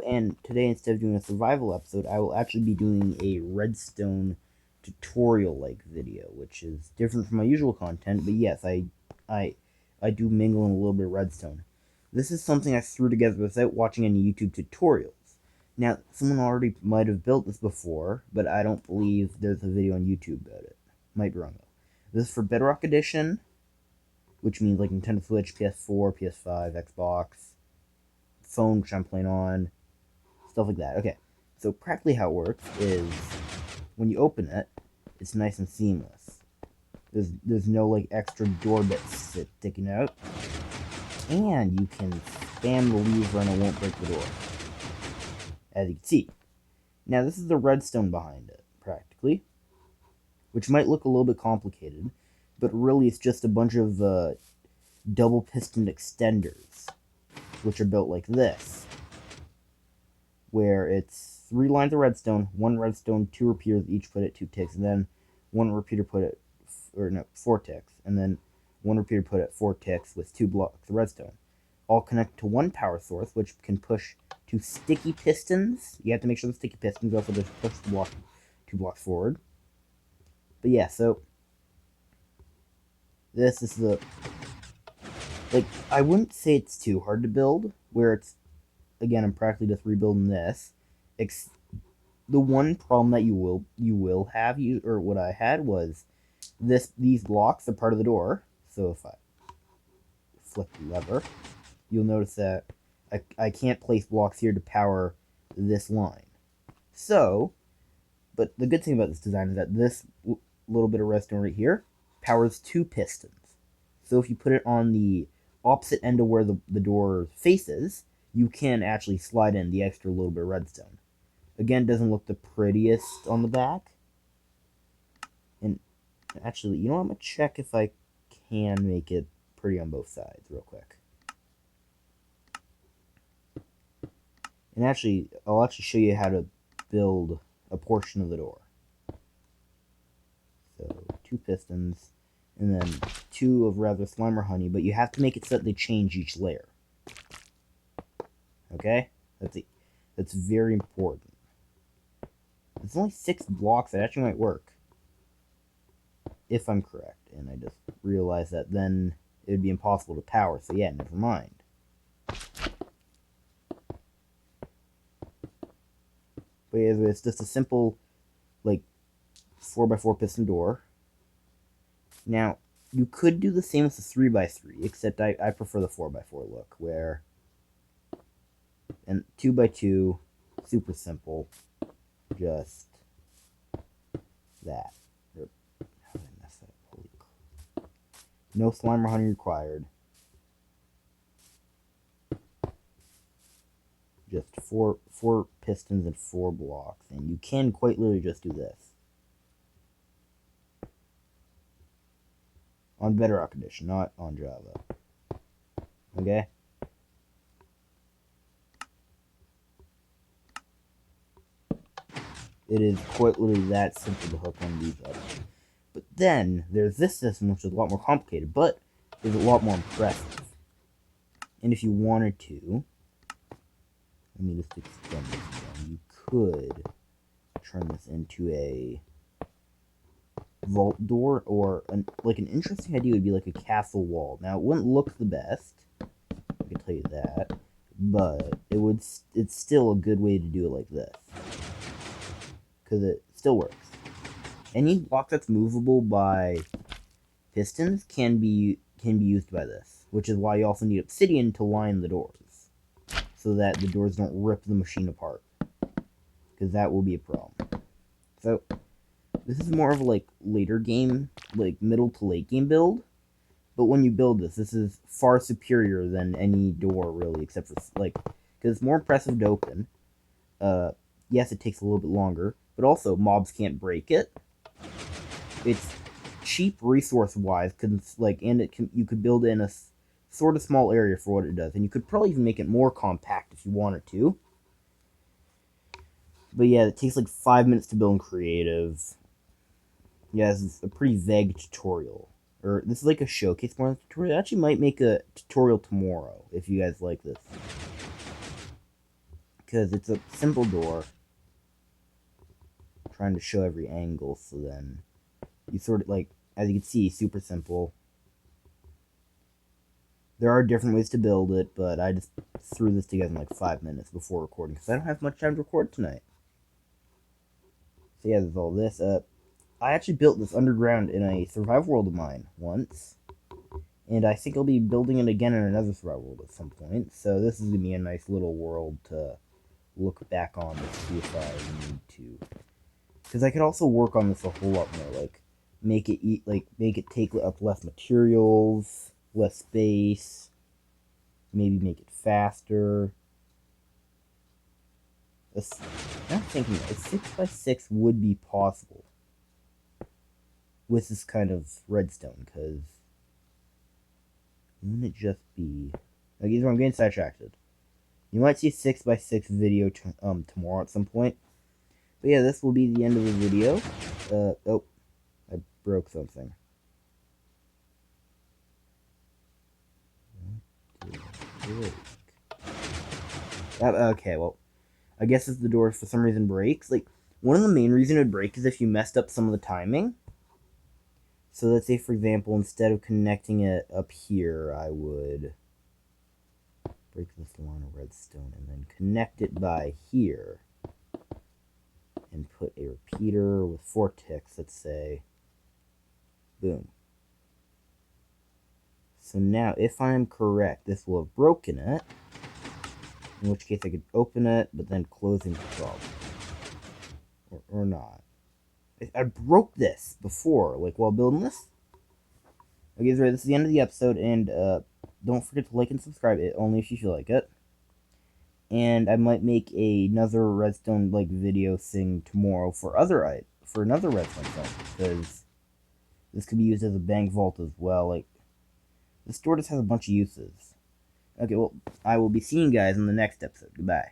and today, instead of doing a survival episode, I will actually be doing a redstone tutorial-like video, which is different from my usual content, but yes, I, I do mingle in a little bit of redstone. This is something I threw together without watching any YouTube tutorials. Now, someone already might have built this before, but I don't believe there's a video on YouTube about it. Might be wrong, though. This is for Bedrock Edition, which means like Nintendo Switch, PS4, PS5, Xbox, phone which I'm playing on, stuff like that. Okay, so practically how it works is when you open it, it's nice and seamless. There's no like extra door bits sticking out, and you can spam the lever and it won't break the door, as you can see. Now this is the redstone behind it, practically, which might look a little bit complicated, but really it's just a bunch of double piston extenders, which are built like this, where it's 3 lines of redstone, 1 redstone, 2 repeaters, each put at 2 ticks, and then 1 repeater put at 4 ticks, and then 1 repeater put at 4 ticks with 2 blocks of redstone, all connect to 1 power source, which can push 2 sticky pistons. You have to make sure the sticky pistons also just push the block 2 blocks forward. But yeah, so this is the, like, I wouldn't say it's too hard to build, where it's, again, I'm practically just rebuilding this. The one problem that you will have, or what I had, was these blocks are part of the door. So if I flip the lever, you'll notice that I can't place blocks here to power this line. So, but the good thing about this design is that this little bit of redstone right here powers 2 pistons. So if you put it on the opposite end of where the door faces, you can actually slide in the extra little bit of redstone. Again, doesn't look the prettiest on the back. And actually, you know what? I'm going to check if I can make it pretty on both sides real quick. And actually, I'll actually show you how to build a portion of the door. So, 2 pistons, and then 2 of rather slime or honey, but you have to make it so that they change each layer. Okay? That's very important. It's only 6 blocks. That actually might work, if I'm correct. And I just realized that then it would be impossible to power. So yeah, never mind. But yeah, it's just a simple, like, 4x4 piston door. Now, you could do the same with the 3x3, except I prefer the 4x4 look, where, and 2x2, super simple, just that. How did I mess that up? Holy crap. No slime or honey required. Just four pistons and 4 blocks, and you can quite literally just do this. On Bedrock Edition, not on Java. Okay? It is quite literally that simple to hook one of these up. But then, there's this system, which is a lot more complicated, but is a lot more impressive. And if you wanted to, let me just extend this again. You could turn this into a vault door, or like an interesting idea would be like a castle wall. Now, it wouldn't look the best, I can tell you that, but it's still a good way to do it like this, because it still works. Any block that's movable by pistons can be used by this, which is why you also need obsidian to line the doors, so that the doors don't rip the machine apart, because that will be a problem. So this is more of a like later game, like middle to late game build, but when you build this is far superior than any door really, except for like, because it's more impressive to open. Yes, it takes a little bit longer, but also mobs can't break it. It's cheap resource wise, cause like, and you could build in a sort of small area for what it does, and you could probably even make it more compact if you wanted to. But yeah, it takes like 5 minutes to build in creative. Yeah, this is a pretty vague tutorial. Or this is like a showcase more than a tutorial. I actually might make a tutorial tomorrow if you guys like this. because it's a simple door. I'm trying to show every angle, so then you sort of, like, as you can see, super simple. There are different ways to build it, but I just threw this together in like 5 minutes before recording, because I don't have much time to record tonight. So yeah, there's all this. I actually built this underground in a survival world of mine once, and I think I'll be building it again in another survival world at some point. So this is going to be a nice little world to look back on to see if I need to. Because I could also work on this a whole lot more, like make it take up less materials, less space, maybe make it faster. I'm thinking a 6x6 would be possible with this kind of redstone, because wouldn't it just be like, either I'm getting sidetracked. You might see a 6x6 video tomorrow at some point. But yeah, this will be the end of the video. Oh, I broke something. Okay, well, I guess if the door for some reason breaks, like, one of the main reasons it would break is if you messed up some of the timing. So let's say, for example, instead of connecting it up here, I would break this line of redstone and then connect it by here. And put a repeater with 4 ticks, let's say. Boom. So now, if I'm correct, this will have broken it. In which case I could open it, but then closing the problem. Or not. I broke this before, like, while building this. Okay, so this is the end of the episode, and don't forget to like and subscribe, it only if you feel like it. And I might make another redstone like video thing tomorrow for another redstone thing, because this could be used as a bank vault as well. Like, the store just has a bunch of uses. Okay, well, I will be seeing you guys in the next episode. Goodbye.